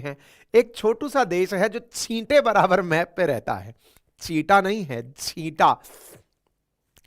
हैं। एक छोटू सा देश है जो छींटे बराबर मैप पे रहता है, चीटा नहीं है, छींटा।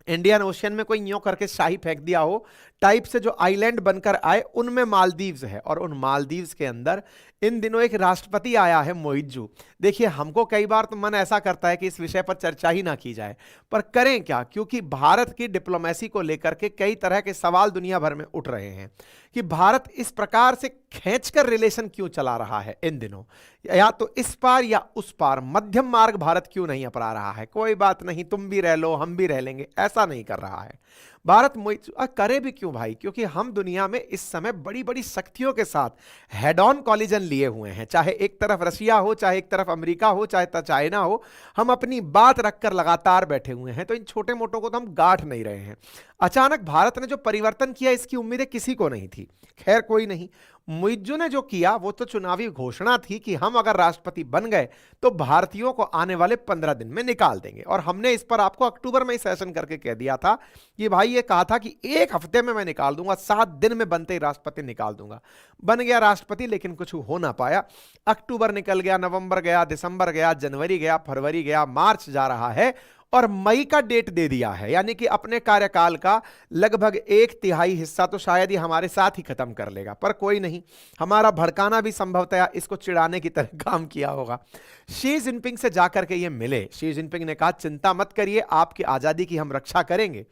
इंडियन ओशियन में कोई यूं करके शाही फेंक दिया हो टाइप से जो आइलैंड बनकर आए, उनमें मालदीव्स है। और उन मालदीव्स के अंदर इन दिनों एक राष्ट्रपति आया है, मोइज्जू। देखिए, हमको कई बार तो मन ऐसा करता है कि इस विषय पर चर्चा ही ना की जाए, पर करें क्या, क्योंकि भारत की डिप्लोमेसी को लेकर के कई तरह के सवाल दुनिया भर में उठ रहे हैं कि भारत इस प्रकार से खींचकर रिलेशन क्यों चला रहा है इन दिनों, या तो इस पार या उस पार, मध्यम मार्ग भारत क्यों नहीं अपना रहा है। कोई बात नहीं, तुम भी रह लो हम भी रह लेंगे, ऐसा नहीं कर रहा है भारत। करे भी क्यों भाई, क्योंकि हम दुनिया में इस समय बड़ी बड़ी शक्तियों के साथ हेड ऑन कॉलिजन लिए हुए हैं। चाहे एक तरफ रशिया हो, चाहे एक तरफ अमेरिका हो, चाहे चाइना हो, हम अपनी बात रखकर लगातार बैठे हुए हैं। तो इन छोटे मोटों को तो हम गांठ नहीं रहे हैं। अचानक भारत ने जो परिवर्तन किया, इसकी उम्मीदें किसी को नहीं थी। खैर कोई नहीं, मुइज्जू ने जो किया वो तो चुनावी घोषणा थी कि हम अगर राष्ट्रपति बन गए तो भारतीयों को आने वाले 15 दिन में निकाल देंगे। और हमने इस पर आपको अक्टूबर में ही सेशन करके कह दिया था कि भाई, ये कहा था कि 1 हफ्ते में मैं निकाल दूंगा, 7 दिन में बनते ही राष्ट्रपति निकाल दूंगा। बन गया राष्ट्रपति, लेकिन कुछ हो ना पाया। अक्टूबर निकल गया, नवंबर गया, दिसंबर गया, जनवरी गया, फरवरी गया, मार्च जा रहा है और मई का डेट दे दिया है। यानी कि अपने कार्यकाल का लगभग 1/3 हिस्सा तो शायद ही हमारे साथ ही खत्म कर लेगा। पर कोई नहीं, हमारा भड़काना भी संभवतः इसको चिढ़ाने की तरह काम किया होगा। शी जिनपिंग से जाकर के ये मिले। शी जिनपिंग ने कहा, चिंता मत करिए, आपकी आजादी की हम रक्षा करेंगे।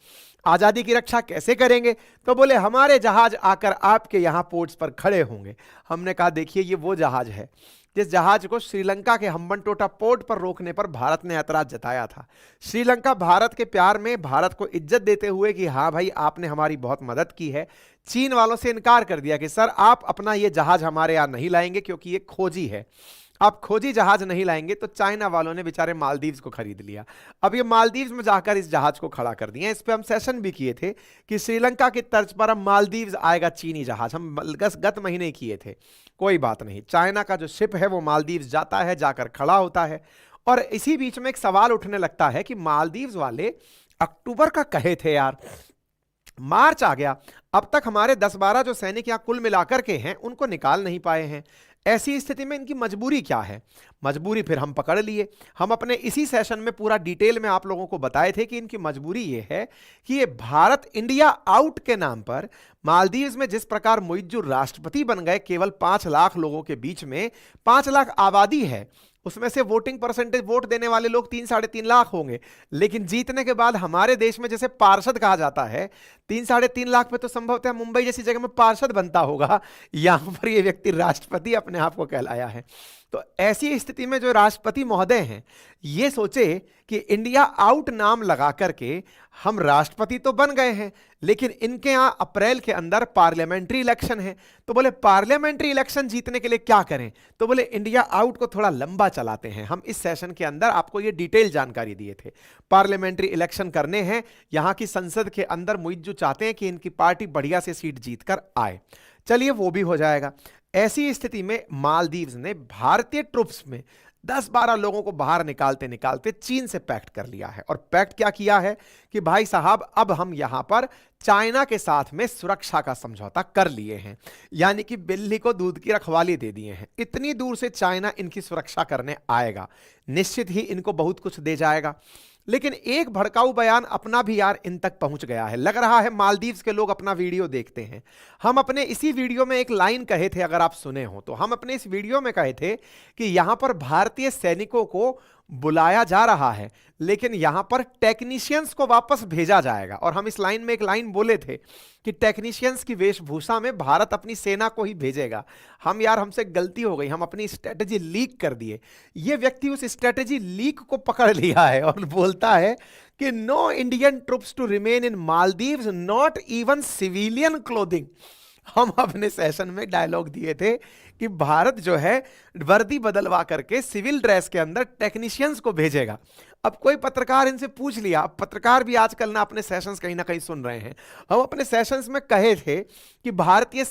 आजादी की रक्षा कैसे करेंगे? तो बोले, हमारे जहाज आकर आपके यहां पोर्ट्स पर खड़े होंगे। हमने कहा, देखिए, ये वो जहाज है जिस जहाज को श्रीलंका के हम्बनटोटा पोर्ट पर रोकने पर भारत ने ऐतराज जताया था। श्रीलंका भारत के प्यार में भारत को इज्जत देते हुए कि हाँ भाई, आपने हमारी बहुत मदद की है, चीन वालों से इनकार कर दिया कि सर आप अपना ये जहाज हमारे यहां नहीं लाएंगे क्योंकि ये खोजी है, आप खोजी जहाज नहीं लाएंगे। तो चाइना वालों ने बेचारे मालदीव्स को खरीद लिया। अब ये मालदीव्स में जाकर इस जहाज को खड़ा कर दिया। इस पे हम सेशन भी किए थे कि श्रीलंका की तर्ज पर अब मालदीव्स आएगा चीनी जहाज, हम गत महीने किए थे। कोई बात नहीं, चाइना का जो शिप है वो मालदीव्स जाता है, जाकर खड़ा होता है। और इसी बीच में एक सवाल उठने लगता है कि मालदीव्स वाले अक्टूबर का कहे थे यार, मार्च आ गया, अब तक हमारे 10-12 जो सैनिक यहां कुल मिलाकर के हैं उनको निकाल नहीं पाए हैं। ऐसी स्थिति में इनकी मजबूरी क्या है? मजबूरी फिर हम पकड़ लिए। हम अपने इसी सेशन में पूरा डिटेल में आप लोगों को बताए थे कि इनकी मजबूरी ये है कि ये भारत इंडिया आउट के नाम पर मालदीव्स में जिस प्रकार मुइज्जू राष्ट्रपति बन गए, केवल 5 लाख लोगों के बीच में, 5 लाख आबादी है, उसमें से वोटिंग परसेंटेज, वोट देने वाले लोग 3-3.5 लाख होंगे, लेकिन जीतने के बाद हमारे देश में जैसे पार्षद कहा जाता है, 3-3.5 लाख पे तो संभवतः मुंबई जैसी जगह में पार्षद बनता होगा, यहां पर ये व्यक्ति राष्ट्रपति अपने आप को कहलाया है। तो ऐसी स्थिति में जो राष्ट्रपति महोदय हैं, ये सोचे कि इंडिया आउट नाम लगा करके हम राष्ट्रपति तो बन गए हैं, लेकिन इनके यहां अप्रैल के अंदर पार्लियामेंट्री इलेक्शन है। तो बोले, पार्लियामेंट्री इलेक्शन जीतने के लिए क्या करें? तो बोले, इंडिया आउट को थोड़ा लंबा चलाते हैं। हम इस सेशन के अंदर आपको ये डिटेल जानकारी दिए थे। पार्लियामेंट्री इलेक्शन करने हैं, यहां की संसद के अंदर मुइज्जू चाहते हैं कि इनकी पार्टी बढ़िया से सीट जीतकर आए। चलिए, वो भी हो जाएगा। ऐसी स्थिति में मालदीव्स ने भारतीय ट्रुप्स में 10-12 लोगों को बाहर निकालते निकालते चीन से पैक्ट कर लिया है। और पैक्ट क्या किया है कि भाई साहब, अब हम यहां पर चाइना के साथ में सुरक्षा का समझौता कर लिए हैं, यानी कि बिल्ली को दूध की रखवाली दे दिए हैं। इतनी दूर से चाइना इनकी सुरक्षा करने आएगा, निश्चित ही इनको बहुत कुछ दे जाएगा। लेकिन एक भड़काऊ बयान अपना भी यार इन तक पहुंच गया है। लग रहा है मालदीव्स के लोग अपना वीडियो देखते हैं। हम अपने इसी वीडियो में एक लाइन कहे थे, अगर आप सुने हो तो, हम अपने इस वीडियो में कहे थे कि यहां पर भारतीय सैनिकों को बुलाया जा रहा है, लेकिन यहां पर टेक्नीशियंस को वापस भेजा जाएगा। और हम इस लाइन में एक लाइन बोले थे कि टेक्नीशियंस की वेशभूषा में भारत अपनी सेना को ही भेजेगा। हमसे गलती हो गई, हम अपनी स्ट्रेटेजी लीक कर दिए। ये व्यक्ति उस स्ट्रेटेजी लीक को पकड़ लिया है और बोलता है कि no Indian troops to remain in Maldives, not even civilian clothing. हम अपने सेशन में डायलॉग दिए थे कि भारत जो है वर्दी बदलवा करके सिविल ड्रेस के अंदर टेक्नीशियंस को भेजेगा। अब कोई पत्रकार इनसे पूछ लिया, पत्रकार भी आजकल ना अपने सेशंस कहीं ना कहीं सुन रहे हैं। हम अपने सेशंस में कहे थे कि भारतीय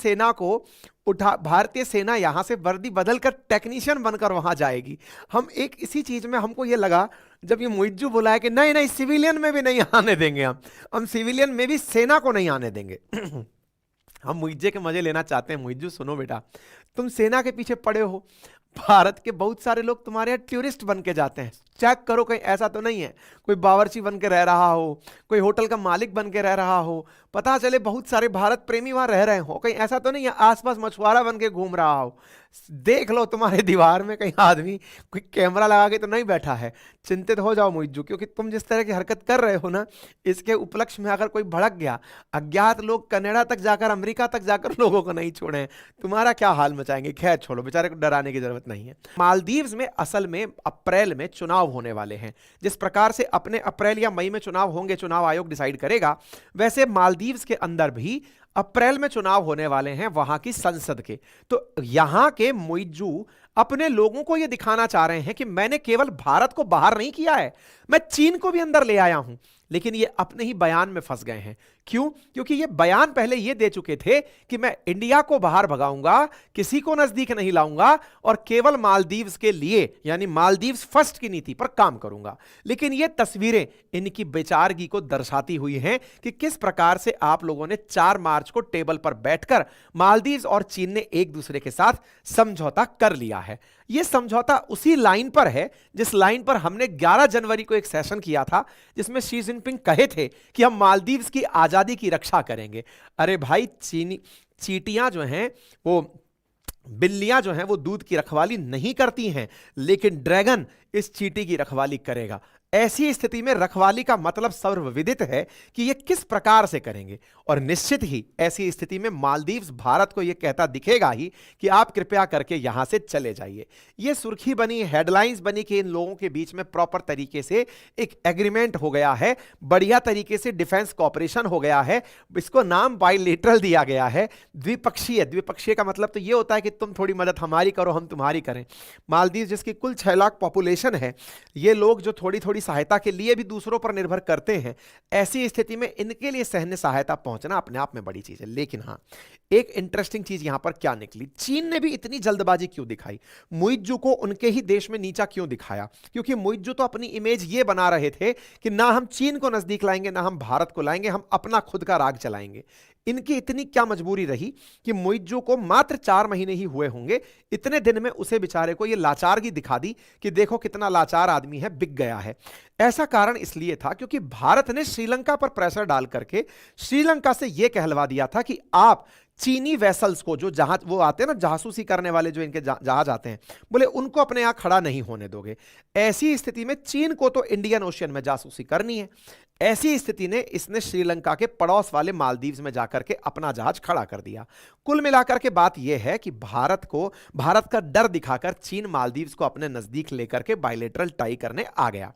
सेना यहां से वर्दी बदलकर टेक्नीशियन बनकर वहां जाएगी। हम एक इसी चीज में हमको ये लगा, जब ये मुइज्जू बोला है कि नहीं नहीं, सिविलियन में भी नहीं आने देंगे, हम सिविलियन में भी सेना को नहीं आने देंगे। हम मुइज्जे के मजे लेना चाहते हैं। मुइज्जू सुनो बेटा, तुम सेना के पीछे पड़े हो, भारत के बहुत सारे लोग तुम्हारे यहाँ टूरिस्ट बन के जाते हैं, चेक करो कहीं ऐसा तो नहीं है कोई बावर्ची बन के रह रहा हो, कोई होटल का मालिक बन के रह रहा हो, पता चले बहुत सारे भारत प्रेमी वहां रह रहे हो, कहीं ऐसा तो नहीं है आसपास मछुआरा बन के घूम रहा हो। देख लो तुम्हारे दीवार में कहीं आदमी कोई कैमरा लगा के तो नहीं बैठा है। चिंतित हो जाओ मुइज्जू, क्योंकि तुम जिस तरह की हरकत कर रहे हो ना, इसके उपलक्ष्य में अगर कोई भड़क गया, अज्ञात लोग कनाडा तक जाकर, अमेरिका तक जाकर लोगों को नहीं छोड़े, तुम्हारा क्या हाल मचाएंगे। खैर छोड़ो, बेचारे को डराने की जरूरत नहीं है। मालदीव्स में असल में अप्रैल में चुनाव होने वाले हैं। जिस प्रकार से अपने अप्रैल या मई में चुनाव होंगे, चुनाव आयोग डिसाइड करेगा, वैसे मालदीव्स के अंदर भी अप्रैल में चुनाव होने वाले हैं वहां की संसद के। तो यहां के मुइज्जू अपने लोगों को यह दिखाना चाह रहे हैं कि मैंने केवल भारत को बाहर नहीं किया है, मैं चीन को भी अंदर ले आया हूं। लेकिन ये अपने ही बयान में फंस गए हैं। क्यों? क्योंकि ये बयान पहले ये दे चुके थे कि मैं इंडिया को बाहर भगाऊंगा, किसी को नजदीक नहीं लाऊंगा और केवल मालदीव्स के लिए, यानी मालदीव्स फर्स्ट की नीति पर काम करूंगा। लेकिन ये तस्वीरें इनकी बेचारगी को दर्शाती हुई हैं कि किस प्रकार से आप लोगों ने 4 मार्च को टेबल पर बैठकर मालदीव्स और चीन ने एक दूसरे के साथ समझौता कर लिया है। यह समझौता उसी लाइन पर है जिस लाइन पर हमने 11 जनवरी को एक सेशन किया था, जिसमें शी जिनपिंग कहे थे कि हम मालदीव्स की आजादी की रक्षा करेंगे। अरे भाई, चींटियां जो हैं, वो बिल्लियां जो हैं, वो दूध की रखवाली नहीं करती हैं, लेकिन ड्रैगन इस चींटी की रखवाली करेगा। ऐसी स्थिति में रखवाली का मतलब सर्वविदित है कि यह किस प्रकार से करेंगे। और निश्चित ही ऐसी स्थिति में मालदीव्स भारत को यह कहता दिखेगा ही कि आप कृपया करके यहां से चले जाइए। यह सुर्खी बनी, हेडलाइंस बनी कि इन लोगों के बीच में प्रॉपर तरीके से एक एग्रीमेंट हो गया है, बढ़िया तरीके से डिफेंस कॉपरेशन हो गया है। इसको नाम बाइलेटरल दिया गया है, द्विपक्षीय। द्विपक्षीय का मतलब तो यह होता है कि तुम थोड़ी मदद हमारी करो, हम तुम्हारी करें। मालदीव जिसकी कुल 6 लाख पॉपुलेशन है, ये लोग जो थोड़ी थोड़ी सहायता के लिए भी दूसरों पर निर्भर करते हैं, ऐसी स्थिति में इनके लिए सैन्य सहायता पहुंचना अपने आप में बड़ी चीज है। लेकिन हां, एक इंटरेस्टिंग चीज यहां पर क्या निकली, चीन ने भी इतनी जल्दबाजी क्यों दिखाई, मुइज्जू को उनके ही देश में नीचा क्यों दिखाया? क्योंकि मुइज्जू तो अपनी इमेज ये बना रहे थे कि ना हम चीन को नजदीक लाएंगे, ना हम भारत को लाएंगे, हम अपना खुद का राग चलाएंगे। इनकी इतनी क्या मजबूरी रही कि मुइज्जू को मात्र 4 महीने ही हुए होंगे, इतने दिन में उसे बेचारे को यह लाचारगी दिखा दी कि देखो कितना लाचार आदमी है, बिक गया है। ऐसा कारण इसलिए था क्योंकि भारत ने श्रीलंका पर प्रेशर डाल करके श्रीलंका से यह कहलवा दिया था कि आप चीनी वेसल्स को, जो जहाज वो आते हैं ना जासूसी करने वाले, जो इनके जहाज आते हैं, बोले उनको अपने यहां खड़ा नहीं होने दोगे। ऐसी स्थिति में चीन को तो इंडियन ओशियन में जासूसी करनी है। ऐसी स्थिति ने इसने श्रीलंका के पड़ोस वाले मालदीव्स में जाकर के अपना जहाज खड़ा कर दिया। कुल मिलाकर के बात यह है कि भारत का डर दिखाकर चीन मालदीव्स को अपने नजदीक लेकर के बायलेटरल टाई करने आ गया।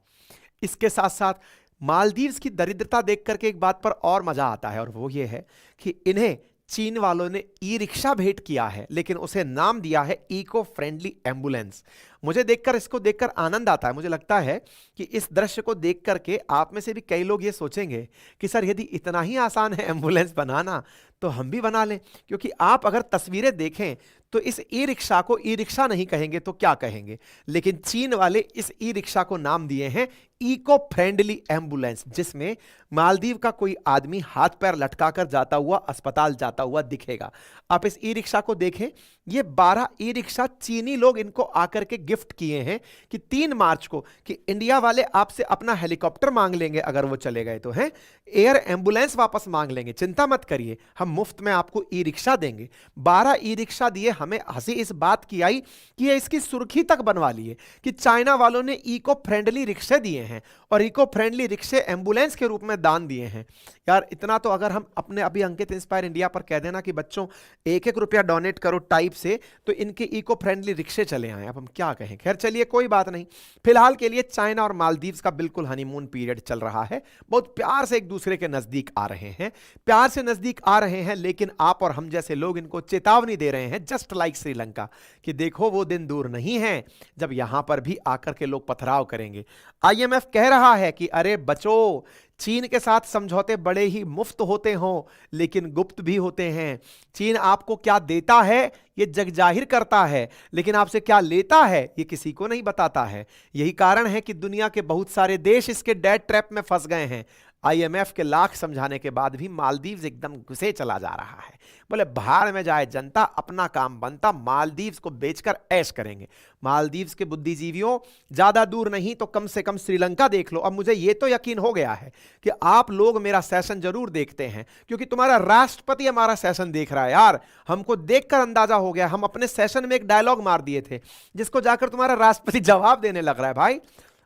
इसके साथ साथ मालदीव्स की दरिद्रता देख करके एक बात पर और मजा आता है, और वो ये है कि इन्हें चीन वालों ने ई रिक्शा भेंट किया है, लेकिन उसे नाम दिया है इको फ्रेंडली एम्बुलेंस। मुझे देखकर, इसको देखकर आनंद आता है। मुझे लगता है कि इस दृश्य को देख करके आप में से भी कई लोग ये सोचेंगे कि सर यदि इतना ही आसान है एम्बुलेंस बनाना तो हम भी बना लें। क्योंकि आप अगर तस्वीरें देखें तो इस ई रिक्शा को ई रिक्शा नहीं कहेंगे तो क्या कहेंगे, लेकिन चीन वाले इस ई रिक्शा को नाम दिए हैं इको फ्रेंडली एम्बुलेंस, जिसमें मालदीव का कोई आदमी हाथ पैर लटकाकर जाता हुआ अस्पताल जाता हुआ दिखेगा। आप इस ई रिक्शा को देखें, ये 12 ई रिक्शा चीनी लोग इनको आकर के गिफ्ट किए हैं कि 3 मार्च को कि इंडिया वाले आपसे अपना हेलीकॉप्टर मांग लेंगे अगर वो चले गए तो, हैं एयर एम्बुलेंस वापस मांग लेंगे, चिंता मत करिए, हम मुफ्त में आपको ई रिक्शा देंगे। 12 ई रिक्शा दिए। हमें हंसी इस बात की आई कि ये इसकी सुर्खी तक बनवा लिए कि चाइना वालों ने इको फ्रेंडली रिक्शे दिए हैं और इको फ्रेंडली रिक्शे एम्बुलेंस के रूप में दान दिए हैं। यार इतना तो अगर हम अपने अभी अंकित इंस्पायर इंडिया पर कह देना कि बच्चों 1-1 रुपया डोनेट करो टाइप से, तो इनके इको फ्रेंडली रिक्शे चले आए। अब हम क्या कहें, खैर चलिए कोई बात नहीं। फिलहाल के लिए चाइना और मालदीव्स का बिल्कुल हनीमून पीरियड चल रहा है, बहुत प्यार से एक दूसरे के नजदीक आ रहे हैं, प्यार से नजदीक आ रहे हैं। लेकिन आप और हम जैसे लोग इनको चेतावनी दे रहे हैं, जस्ट लाइक श्रीलंका, कि देखो वो दिन दूर नहीं है जब यहां पर भी आकर के लोग पथराव करेंगे। IMF कह रहा है कि अरे बचो, चीन के साथ समझौते बड़े ही मुफ्त होते हों लेकिन गुप्त भी होते हैं। चीन आपको क्या देता है ये जग जाहिर करता है, लेकिन आपसे क्या लेता है ये किसी को नहीं बताता है। यही कारण है कि दुनिया के बहुत सारे देश इसके डेट ट्रैप में फंस गए हैं। आईएमएफ के लाख समझाने के बाद भी मालदीव्स एकदम घुसे चला जा रहा है। बोले भाड़ में जाए जनता, अपना काम बनता, मालदीव्स को बेचकर ऐश करेंगे। मालदीव्स के बुद्धिजीवियों, ज्यादा दूर नहीं तो कम से कम श्रीलंका देख लो। अब मुझे यह तो यकीन हो गया है कि आप लोग मेरा सेशन जरूर देखते हैं, क्योंकि तुम्हारा राष्ट्रपति हमारा सेशन देख रहा है यार। हमको देखकर अंदाजा हो गया, हम अपने सेशन में एक डायलॉग मार दिए थे जिसको जाकर तुम्हारा राष्ट्रपति जवाब देने लग रहा है। भाई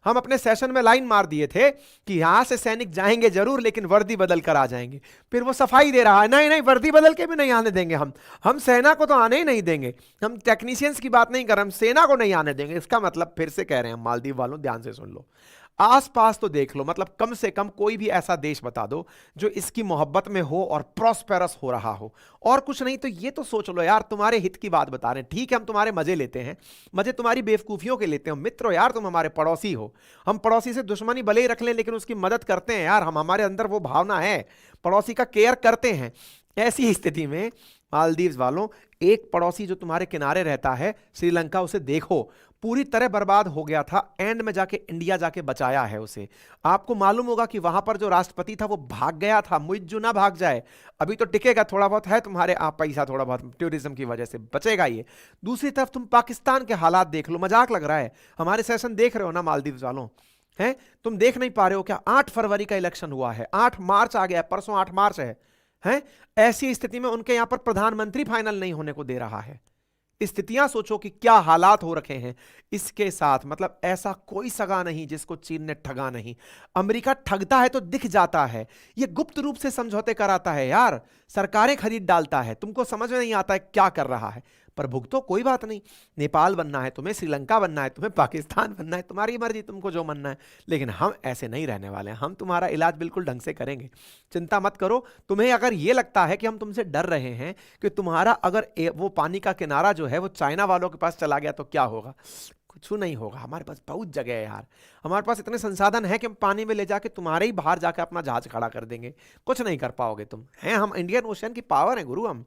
हम अपने सेशन में लाइन मार दिए थे कि यहां से सैनिक जाएंगे जरूर लेकिन वर्दी बदल कर आ जाएंगे। फिर वो सफाई दे रहा है, नहीं नहीं वर्दी बदल के भी नहीं आने देंगे हम सेना को तो आने ही नहीं देंगे। हम टेक्नीशियंस की बात नहीं कर रहे, हम सेना को नहीं आने देंगे। इसका मतलब फिर से कह रहे हैं मालदीव वालों, ध्यान से सुन लो, आसपास तो देख लो, मतलब कम से कम कोई भी ऐसा देश बता दो जो इसकी मोहब्बत में हो और प्रॉस्पेरस हो रहा हो। और कुछ नहीं तो ये तो सोच लो यार, तुम्हारे हित की बात बता रहे हैं, ठीक है हम तुम्हारे मजे लेते हैं, मजे तुम्हारी बेवकूफियों के लेते हैं मित्रों। यार तुम हमारे पड़ोसी हो, हम पड़ोसी से दुश्मनी भले ही रख लें लेकिन उसकी मदद करते हैं यार, हमारे अंदर वो भावना है, पड़ोसी का केयर करते हैं। ऐसी स्थिति में मालदीव्स वालों, एक पड़ोसी जो तुम्हारे किनारे रहता है श्रीलंका, उसे देखो पूरी तरह बर्बाद हो गया था, एंड में जाके इंडिया जाके बचाया है उसे। आपको मालूम होगा कि वहां पर जो राष्ट्रपति था वो भाग गया था, मुइज्जू ना भाग जाए, अभी तो टिकेगा, थोड़ा बहुत है तुम्हारे आप पैसा, थोड़ा बहुत टूरिज्म की वजह से बचेगा ये। दूसरी तरफ तुम पाकिस्तान के हालात देख लो, मजाक लग रहा है, हमारे सेशन देख रहे हो ना मालदीव्स वालों, हैं तुम देख नहीं पा रहे हो क्या? 8 फरवरी का इलेक्शन हुआ है, 8 मार्च आ गया, परसों 8 मार्च है, हैं? ऐसी स्थिति में उनके यहां पर प्रधानमंत्री फाइनल नहीं होने को दे रहा है। स्थितियां सोचो कि क्या हालात हो रखे हैं इसके साथ। मतलब ऐसा कोई सगा नहीं जिसको चीन ने ठगा नहीं। अमेरिका ठगता है तो दिख जाता है, ये गुप्त रूप से समझौते कराता है यार, सरकारें खरीद डालता है, तुमको समझ में नहीं आता है क्या कर रहा है, पर भुगतो कोई बात नहीं। नेपाल बनना है तुम्हें, श्रीलंका बनना है तुम्हें, पाकिस्तान बनना है, तुम्हारी मर्जी, तुमको जो बनना है, लेकिन हम ऐसे नहीं रहने वाले हैं, हम तुम्हारा इलाज बिल्कुल ढंग से करेंगे, चिंता मत करो। तुम्हें अगर यह लगता है कि हम तुमसे डर रहे हैं कि तुम्हारा अगर वो पानी का किनारा जो है वो चाइना वालों के पास चला गया तो क्या होगा, कुछ नहीं होगा। हमारे पास बहुत जगह है यार, हमारे पास इतने संसाधन है कि हम पानी में ले जाके तुम्हारे ही बाहर जाके अपना जहाज खड़ा कर देंगे, कुछ नहीं कर पाओगे तुम, हैं हम इंडियन ओशन की पावर है गुरु हम।